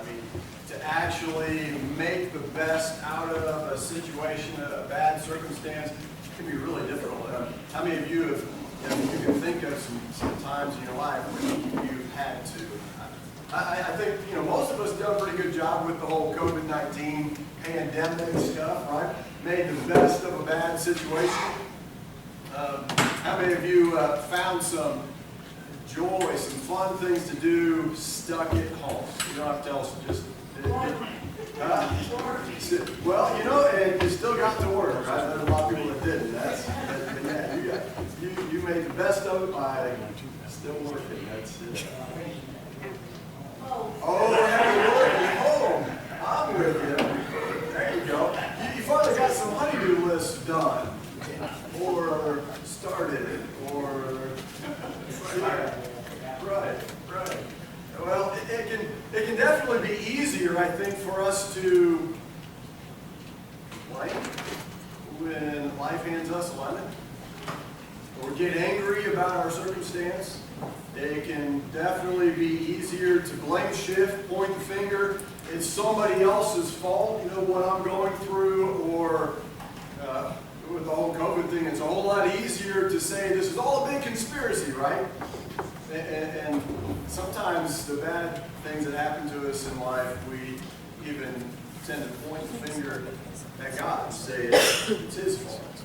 I mean, to actually make the best out of a situation, a bad circumstance, can be really difficult. How many of you have, you can think of some times in your life when you've had to? I think, most of us have done a pretty good job with the whole COVID-19 pandemic stuff, right? Made the best of a bad situation. How many of you found some joy, some fun things to do stuck at home? You don't have to tell us, just... well, and you still got to work, right? There's a lot of people that didn't. But yeah, you made the best of it by still working. That's it. Oh, hey, home. I'm with you. There you go. You finally got some honey-do lists done, or started, or right. Well, it can definitely be easier, I think, for us to complain when life hands us a lemon, or get angry about our circumstance. It can definitely be easier to blame shift, point the finger. It's somebody else's fault, what I'm going through, or with the whole COVID thing, it's a whole lot easier to say this is all a big conspiracy, right? And sometimes the bad things that happen to us in life, we even tend to point the finger at God and say it's His fault.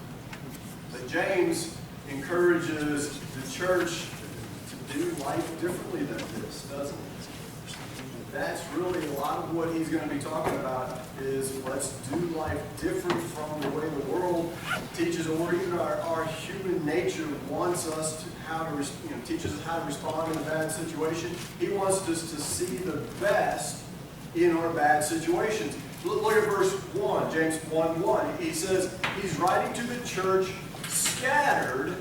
But James encourages the church to do life differently than this, doesn't he? That's really a lot of what he's going to be talking about is let's do life different from the way the world teaches, or even our human nature wants us to teaches us how to respond in a bad situation. He wants us to see the best in our bad situations. Look at verse 1, James 1:1. He says he's writing to the church scattered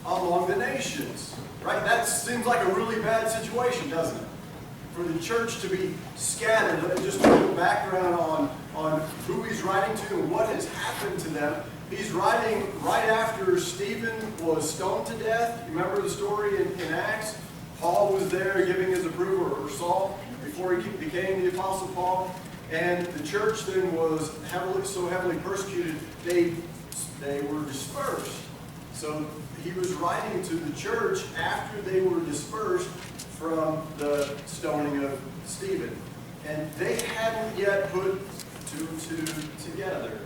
among the nations. Right? That seems like a really bad situation, doesn't it? For the church to be scattered. Just a little background on who he's writing to and what has happened to them. He's writing right after Stephen was stoned to death. You remember the story in Acts? Paul was there giving his approval, or Saul, before he became the Apostle Paul. And the church then was so heavily persecuted, they were dispersed. So he was writing to the church after they were dispersed from the stoning of Stephen. And they hadn't yet put two and two together,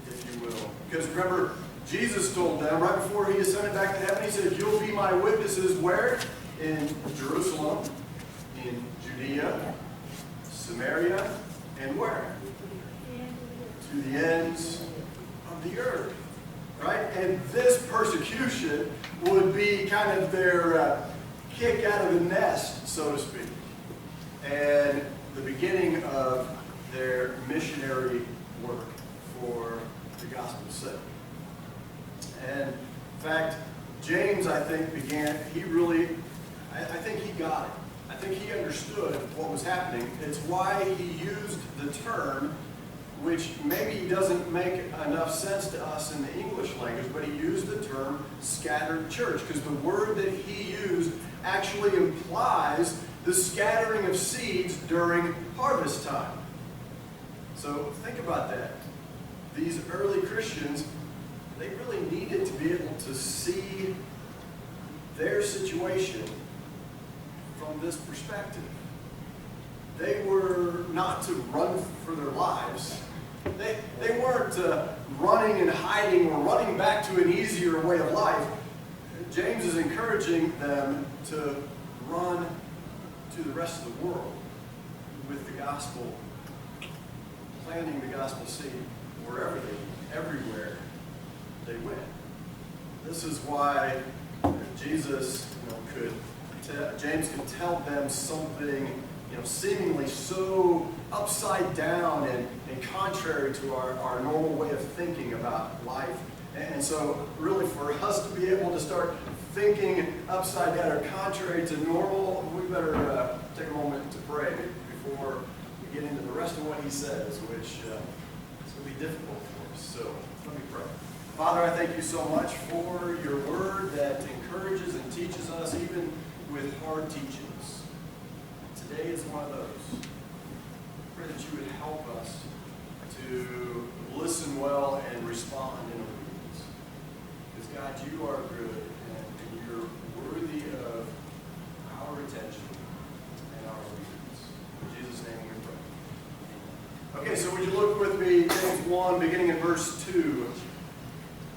if you will. Because remember, Jesus told them right before he ascended back to heaven, he said, you'll be my witnesses where? In Jerusalem, in Judea, Samaria, and where? To the ends of the earth. Right? And this persecution would be kind of their kick out of the nest, so to speak, and the beginning of their missionary work for the gospel's sake. And in fact, James, I think, I think he got it. I think he understood what was happening. It's why he used the term, which maybe doesn't make enough sense to us in the English language, but he used the term scattered church, because the word that he used actually implies the scattering of seeds during harvest time. So think about that. These early Christians, they really needed to be able to see their situation from this perspective. They were not to run for their lives. They weren't running and hiding or running back to an easier way of life. James is encouraging them to run to the rest of the world with the gospel, planting the gospel seed everywhere they went. This is why James could tell them something seemingly so upside down and contrary to our normal way of thinking about life. And so really for us to be able to start thinking upside down or contrary to normal, we better take a moment to pray before we get into the rest of what he says, which is going to be difficult for us. So let me pray. Father, I thank you so much for your word that encourages and teaches us even with hard teachings. Today is one of those. us to listen well and respond in obedience. Because God, you are good and you're worthy of our attention and our obedience. In Jesus' name we pray. Okay, so would you look with me, James 1, beginning in verse 2.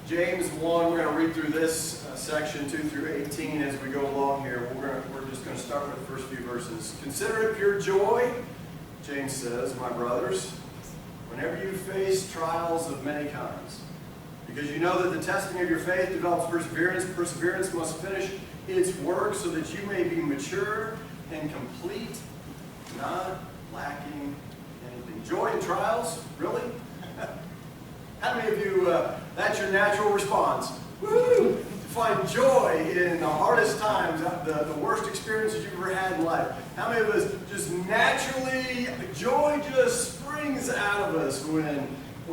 James 1, we're going to read through this section 2 through 18 as we go along here. We're just going to start with the first few verses. Consider it pure joy, James says, my brothers, whenever you face trials of many kinds. Because you know that the testing of your faith develops perseverance. Perseverance must finish its work so that you may be mature and complete, not lacking anything. Joy in trials? Really? How many of you, that's your natural response? Woo! To find joy in the hardest times, the worst experiences you've ever had in life. How many of us just naturally, joy just springs out of us when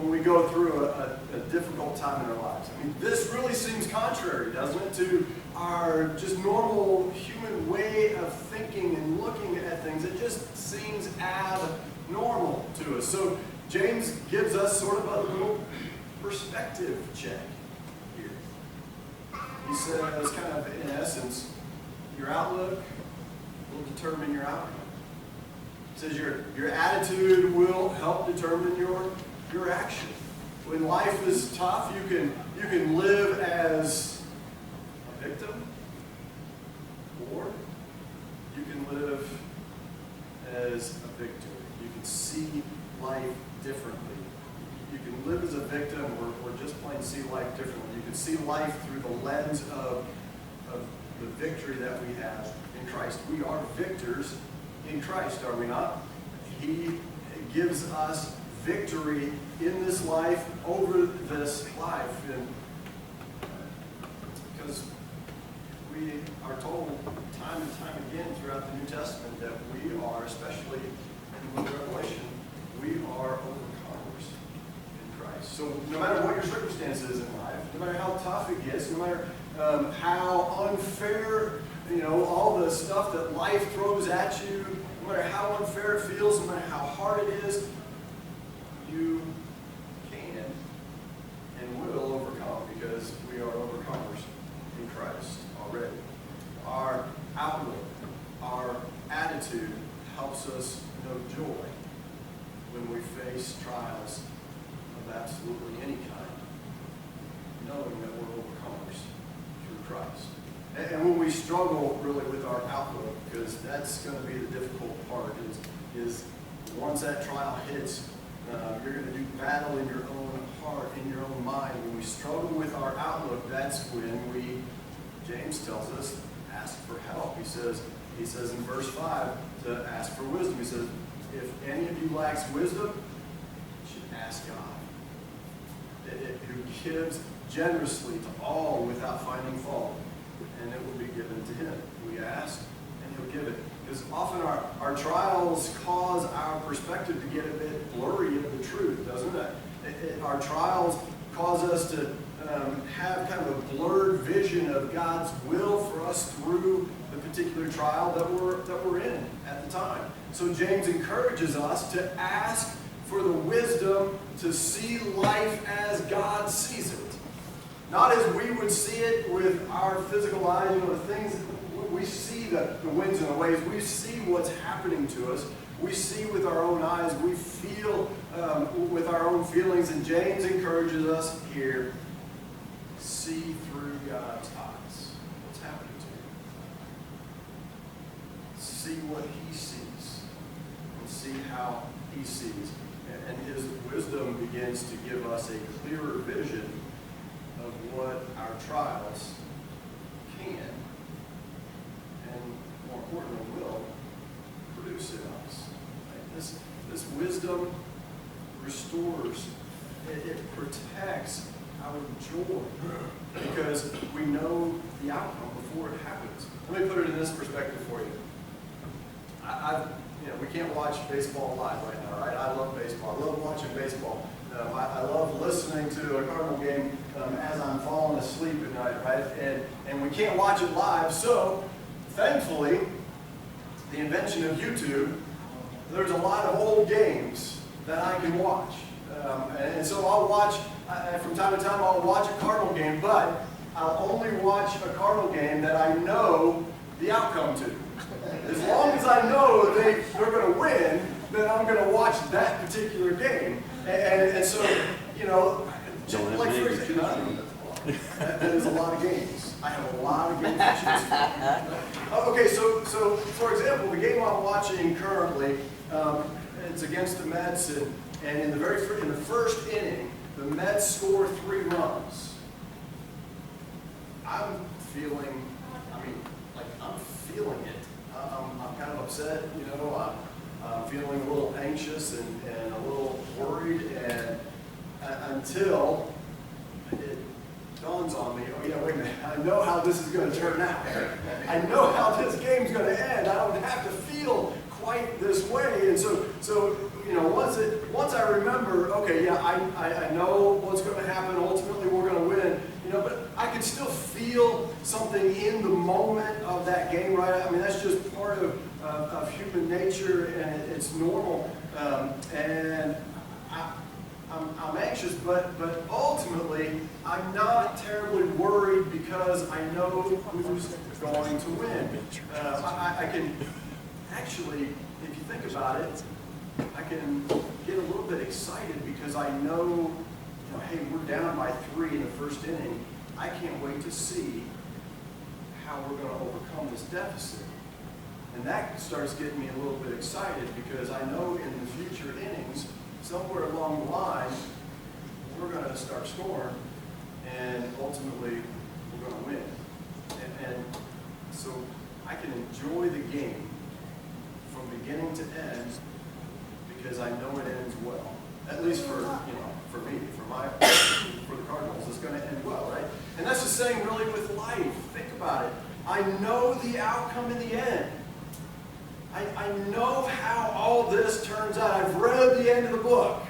we go through a difficult time in our lives? I mean, this really seems contrary, doesn't it, to our just normal human way of thinking and looking at things. It just seems abnormal to us. So James gives us sort of a little perspective check here. He says, kind of in essence, your outlook will determine your outcome. He says your attitude will help determine your action. When life is tough, you can live as a victim, or you can live as a victor. You can see life differently. You can live as a victim or just plain see life differently. You can see life through the lens of the victory that we have in Christ. We are victors in Christ, are we not? He gives us victory in this life over this life. And because we are told time and time again throughout the New Testament that we are, especially in the book of Revelation, we are overcomers in Christ. So no matter what your circumstances in life, no matter how tough it gets, no matter how unfair, all the stuff that life throws at you, no matter how unfair it feels, no matter how hard it is, you can and will overcome because we are overcomers in Christ already. Our outlook, our attitude helps us know joy when we face trials of absolutely any kind, knowing that we're overcomers through Christ. And when we struggle really with our outlook, because that's going to be the difficult part, is once that trial hits, you're going to do battle in your own heart, in your own mind. When we struggle with our outlook, that's when James tells us, ask for help. He says in verse 5 to ask for wisdom. He says, if any of you lacks wisdom, you should ask God, who gives generously to all without finding fault, and it will be given to him. We ask, and he'll give it. Because often our trials cause our perspective to get a bit blurry of the truth, doesn't it? Our trials cause us to have kind of a blurred vision of God's will for us through the particular trial that we're in at the time. So James encourages us to ask for the wisdom to see life as God sees it. Not as we would see it with our physical eyes, the things we see, the winds and the waves, we see what's happening to us. We see with our own eyes, we feel with our own feelings, and James encourages us here, see through God's eyes what's happening to you. See what he sees, and see how he sees. And his wisdom begins to give us a clearer vision of what our trials can, and more importantly, will produce in us. Right? This wisdom restores, it protects our joy because we know the outcome before it happens. Let me put it in this perspective for you. We can't watch baseball live right now, right? I love baseball. I love watching baseball. I love listening to a Cardinal game as I'm falling asleep at night, right? And we can't watch it live, so thankfully, the invention of YouTube, there's a lot of old games that I can watch. And so I'll watch, from time to time, I'll watch a Cardinal game, but I'll only watch a Cardinal game that I know the outcome to. As long as I know they're going to win, then I'm going to watch that particular game. And so, you know, like for example, that is a lot of games. I have a lot of games to choose from. Okay, so for example, the game I'm watching currently, it's against the Mets, and in the first inning, the Mets score 3 runs. I'm feeling it. I'm kind of upset, you know. I'm feeling a little anxious and a little worried, and until it dawns on me, oh yeah, wait a minute, I know how this is going to turn out. I know how this game's going to end. I don't have to feel quite this way. And so you know, once I remember, okay, yeah, I know what's going to happen. Ultimately, we're going to win. You know, but I can still feel something in the moment of that game, right? I mean, that's just part of human nature, and it's normal. And I'm anxious, but ultimately, I'm not terribly worried because I know who's going to win. I can actually, if you think about it, I can get a little bit excited because I know, hey, we're down by 3 in the first inning. I can't wait to see how we're going to overcome this deficit. And that starts getting me a little bit excited because I know in the future innings, somewhere along the line, we're going to start scoring, and ultimately, we're going to win. And so I can enjoy the game from beginning to end because I know it ends well. At least for me, for the Cardinals, it's going to end well, right? And that's the same really with life. Think about it. I know the outcome in the end. I know how all this turns out. I've read the end of the book.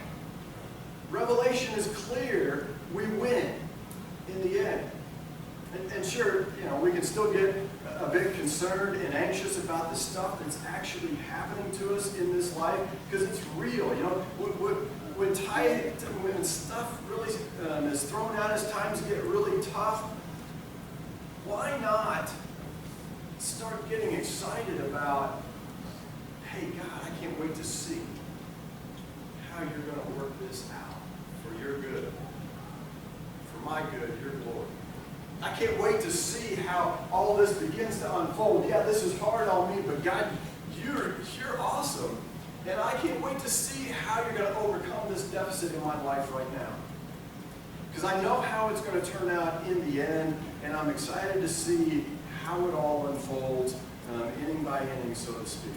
Revelation is clear. We win in the end. And sure, you know, we can still get a bit concerned and anxious about the stuff that's actually happening to us in this life because it's real. You know, when stuff really is thrown at us, times get really tough. Why not start getting excited about, hey, God, I can't wait to see how you're going to work this out for your good, for my good, your glory. I can't wait to see how all this begins to unfold. Yeah, this is hard on me, but God, you're awesome. And I can't wait to see how you're going to overcome this deficit in my life right now. Because I know how it's going to turn out in the end, and I'm excited to see how it all unfolds, inning by inning, so to speak.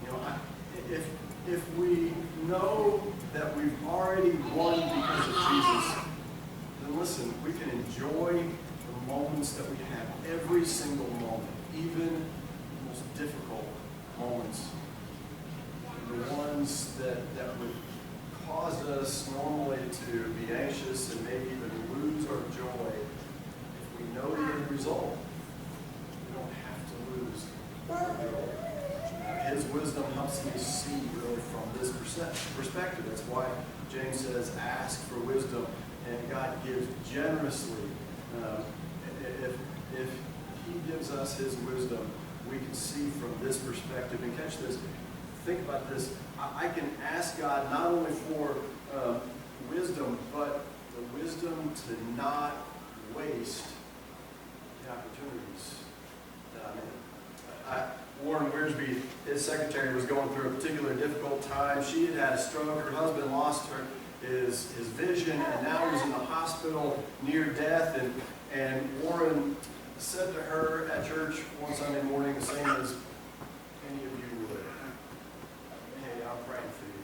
You know, if we know that we've already won because of Jesus, then listen, we can enjoy the moments that we have, every single moment, even the most difficult moments, the ones that would cause us normally to be anxious and maybe even lose our joy. If we know the end result, we don't have to lose our joy. His wisdom helps me see really from this perspective. That's why James says, ask for wisdom, and God gives generously. If he gives us his wisdom, we can see from this perspective. And catch this, think about this. I can ask God not only for wisdom, but the wisdom to not waste the opportunities that I'm in. Warren Wiersbe, his secretary, was going through a particularly difficult time. She had a stroke. Her husband lost his vision, and now he's in the hospital near death. And Warren said to her at church one Sunday morning, the same as any of you would, hey, I'm praying for you.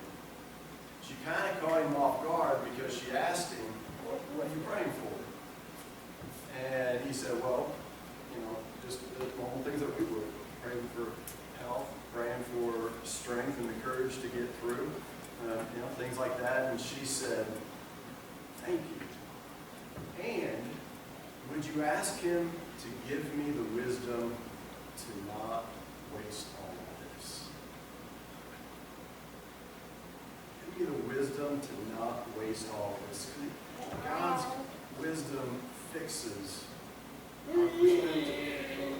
She kind of caught him off guard because she asked him, what are you praying for? And he said, well, just the normal things that we would. Praying for health, praying for strength and the courage to get through, things like that. And she said, thank you. And would you ask him to give me the wisdom to not waste all of this? Give wisdom to not waste all this. God's wisdom fixes our perspective.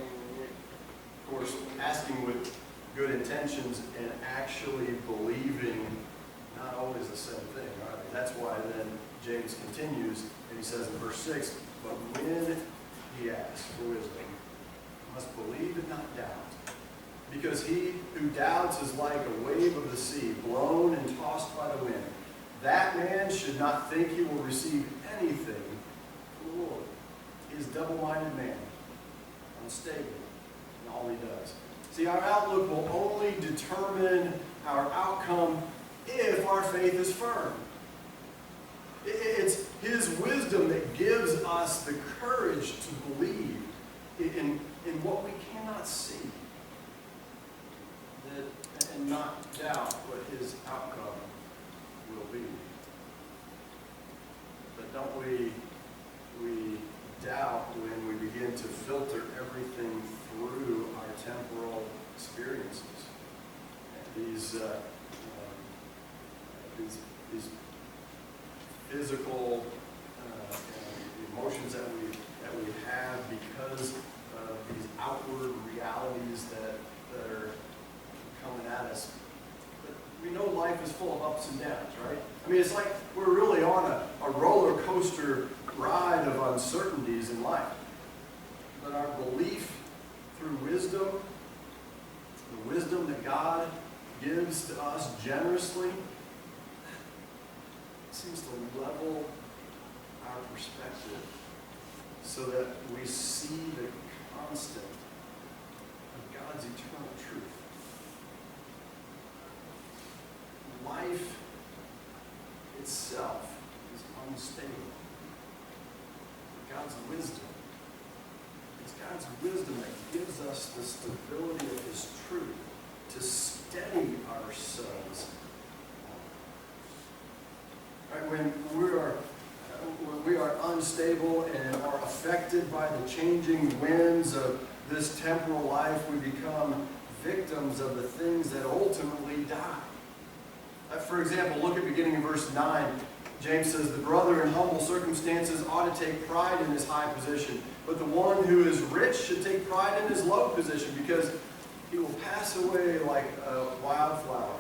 Of course, asking with good intentions and actually believing not always the same thing, right? That's why then James continues and he says in verse 6, but when he asks for wisdom, he must believe and not doubt. Because he who doubts is like a wave of the sea, blown and tossed by the wind. That man should not think he will receive anything from the Lord. He is a double-minded man, unstable in all he does. See, our outlook will only determine our outcome if our faith is firm. It's his wisdom that gives us the courage to believe in what we cannot see. And not doubt what his outcome will be. But don't we doubt when we begin to filter everything through our temporal experiences. And these physical emotions that we have because of these outward realities that are coming at us. But we know life is full of ups and downs, right? I mean, it's like we're really on a roller coaster ride of uncertainties in life. But our belief through wisdom, the wisdom that God gives to us generously, seems to level our perspective so that we see the constant of God's eternal truth. Life itself is unstable. God's wisdom. It's God's wisdom that gives us the stability of his truth to steady ourselves. Right? When we are unstable and are affected by the changing winds of this temporal life, we become victims of the things that ultimately die. For example, look at beginning in verse 9. James says, the brother in humble circumstances ought to take pride in his high position, but the one who is rich should take pride in his low position, because he will pass away like a wildflower.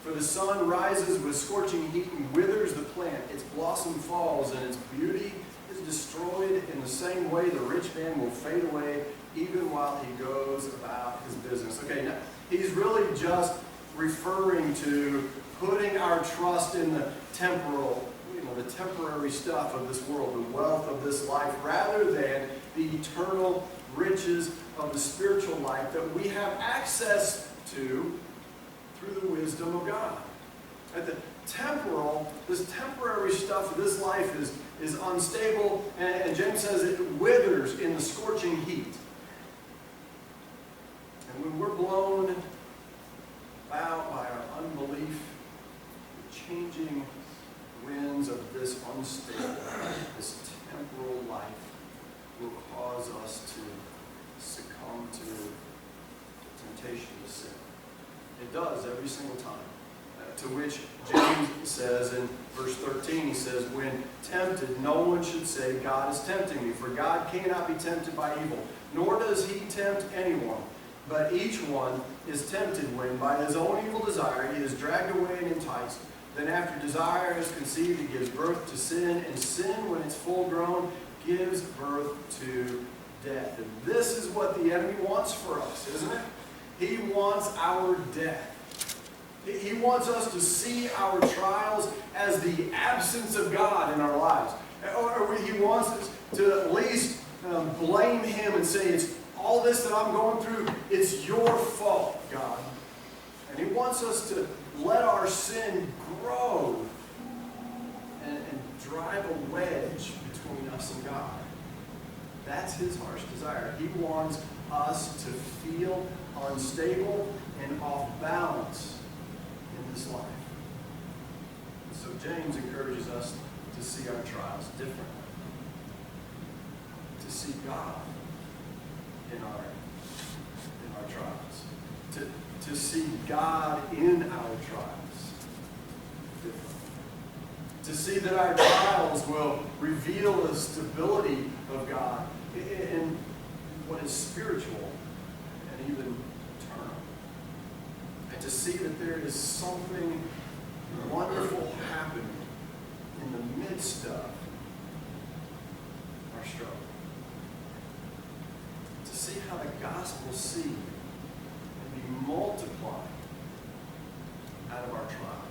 For the sun rises with scorching heat and withers the plant. Its blossom falls, and its beauty is destroyed. In the same way, the rich man will fade away even while he goes about his business. Okay, now he's really just referring to putting our trust in the temporal, the temporary stuff of this world, the wealth of this life, rather than the eternal riches of the spiritual life that we have access to through the wisdom of God. At the temporal, this temporary stuff of this life is unstable, and James says it withers in the scorching heat. And when we're blown about by our unbelief, the changing winds of this unstable life, this temporal life, will cause us to succumb to the temptation to sin. It does every single time. To which James says in verse 13, he says, when tempted, no one should say, God is tempting me, for God cannot be tempted by evil, nor does he tempt anyone. But each one is tempted when, by his own evil desire, he is dragged away and enticed. Then after desire is conceived, it gives birth to sin, and sin, when it's full grown, gives birth to death. And this is what the enemy wants for us, isn't it? He wants our death. He wants us to see our trials as the absence of God in our lives. Or he wants us to at least blame him and say, it's all this that I'm going through, it's your fault, God. And he wants us to let our sin grow and drive a wedge between us and God. That's his harsh desire. He wants us to feel unstable and off balance in this life. So James encourages us to see our trials differently, to see God in our trials, to see God in our trials differently. To see that our trials will reveal the stability of God in what is spiritual and even eternal. And to see that there is something wonderful happening in the midst of our struggle. To see how the gospel seed can be multiplied out of our trial,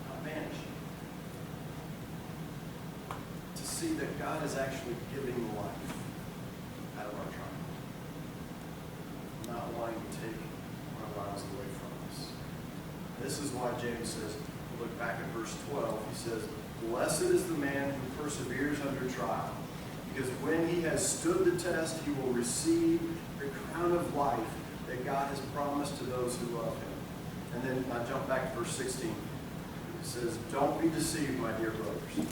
not vanished. To see that God is actually giving life out of our trial, not wanting to take our lives away from us. This is why James says, look back at verse 12, he says, "Blessed is the man who perseveres under trial, because when he has stood the test, he will receive the crown of life that God has promised to those who love him." And then I jump back to verse 16. It says, "Don't be deceived, my dear brothers.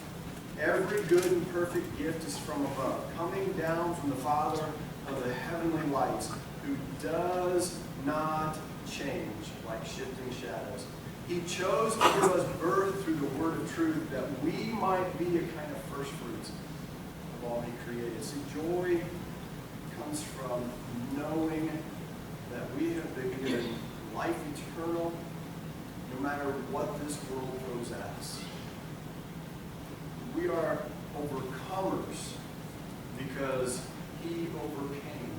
Every good and perfect gift is from above, coming down from the Father of the heavenly lights, who does not change like shifting shadows. He chose to give us birth through the word of truth, that we might be a kind of first fruits of all he created." See, joy comes from knowing that we have been given life eternal, no matter what this world throws at us. We are overcomers because he overcame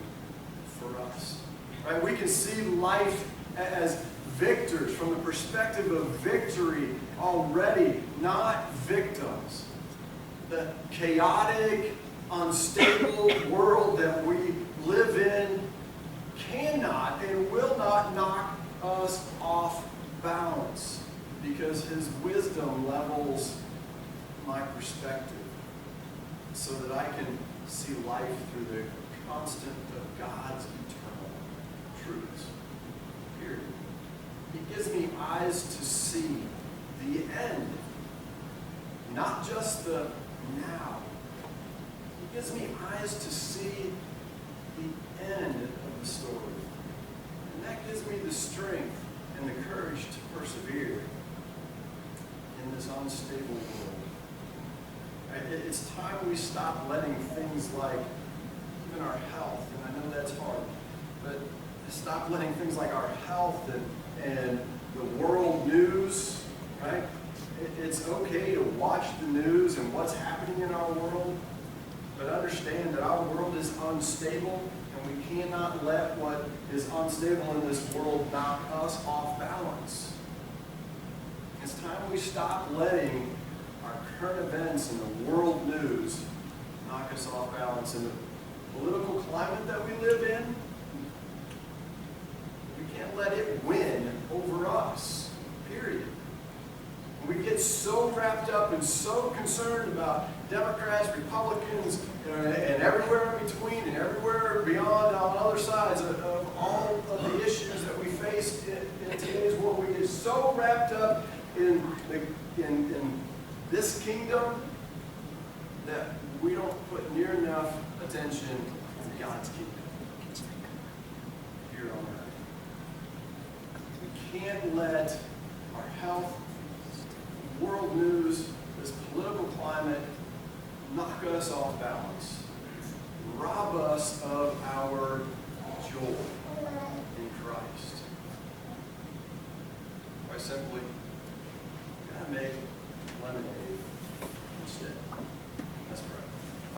for us. Right? We can see life as victors from the perspective of victory already, not victims. The chaotic, unstable world that we live in cannot and will not knock us off balance, because his wisdom levels my perspective so that I can see life through the constant of God's eternal truths. Period. He gives me eyes to see the end, not just the now. He gives me eyes to see the end of the story. And that gives me the strength and the courage to persevere in this unstable world. It's time we stop letting things like even our health, and I know that's hard, but stop letting things like our health and the world news, right? It's okay to watch the news and what's happening in our world, but understand that our world is unstable, and we cannot let what is unstable in this world knock us off balance. It's time we stop letting our current events in the world news knock us off balance. In the political climate that we live in, we can't let it win over us, period. We get so wrapped up and so concerned about Democrats, Republicans, and everywhere in between and everywhere beyond on other sides of all of the issues that we face in today's world. We get so wrapped up in this kingdom that we don't put near enough attention to God's kingdom here on earth. We can't let our health, world news, this political climate knock us off balance, rob us of our joy in Christ. Quite simply,